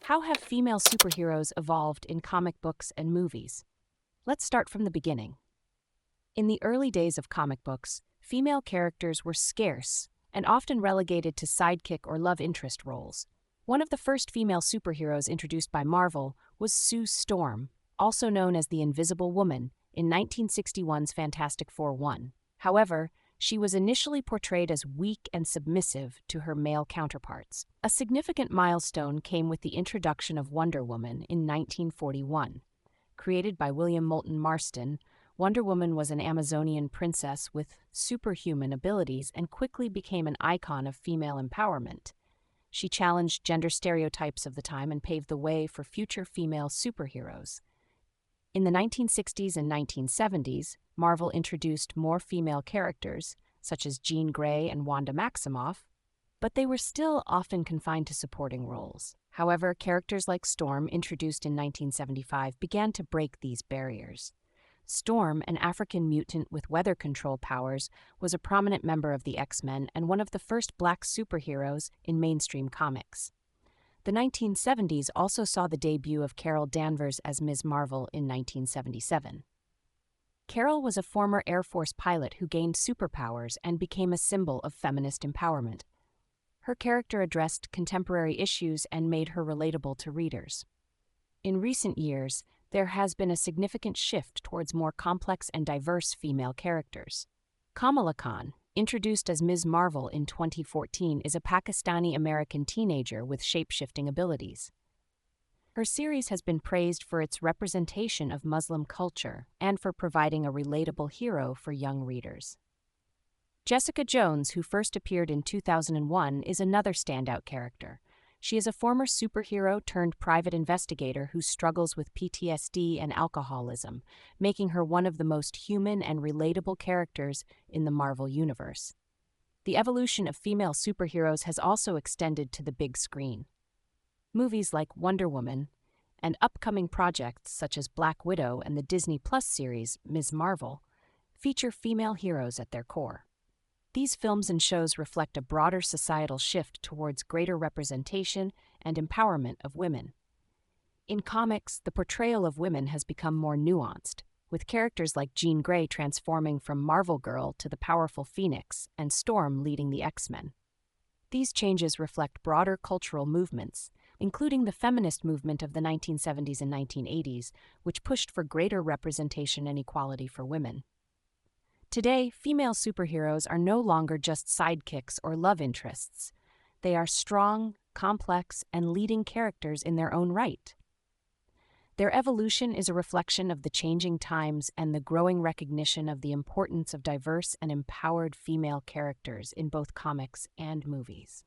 How have female superheroes evolved in comic books and movies? Let's start from the beginning. In the early days of comic books, female characters were scarce and often relegated to sidekick or love interest roles. One of the first female superheroes introduced by Marvel was Sue Storm, also known as the Invisible Woman, in 1961's Fantastic Four 1. However, she was initially portrayed as weak and submissive to her male counterparts. A significant milestone came with the introduction of Wonder Woman in 1941. Created by William Moulton Marston, Wonder Woman was an Amazonian princess with superhuman abilities and quickly became an icon of female empowerment. She challenged gender stereotypes of the time and paved the way for future female superheroes. In the 1960s and 1970s, Marvel introduced more female characters, such as Jean Grey and Wanda Maximoff, but they were still often confined to supporting roles. However, characters like Storm, introduced in 1975, began to break these barriers. Storm, an African mutant with weather control powers, was a prominent member of the X-Men and one of the first black superheroes in mainstream comics. The 1970s also saw the debut of Carol Danvers as Ms. Marvel in 1977. Carol was a former Air Force pilot who gained superpowers and became a symbol of feminist empowerment. Her character addressed contemporary issues and made her relatable to readers. In recent years, there has been a significant shift towards more complex and diverse female characters. Kamala, introduced as Ms. Marvel in 2014, is a Pakistani-American teenager with shape-shifting abilities. Her series has been praised for its representation of Muslim culture and for providing a relatable hero for young readers. Jessica Jones, who first appeared in 2001, is another standout character. She is a former superhero turned private investigator who struggles with PTSD and alcoholism, making her one of the most human and relatable characters in the Marvel Universe. The evolution of female superheroes has also extended to the big screen. Movies like Wonder Woman and upcoming projects such as Black Widow and the Disney Plus series Ms. Marvel feature female heroes at their core. These films and shows reflect a broader societal shift towards greater representation and empowerment of women. In comics, the portrayal of women has become more nuanced, with characters like Jean Grey transforming from Marvel Girl to the powerful Phoenix and Storm leading the X-Men. These changes reflect broader cultural movements, including the feminist movement of the 1970s and 1980s, which pushed for greater representation and equality for women. Today, female superheroes are no longer just sidekicks or love interests. They are strong, complex, and leading characters in their own right. Their evolution is a reflection of the changing times and the growing recognition of the importance of diverse and empowered female characters in both comics and movies.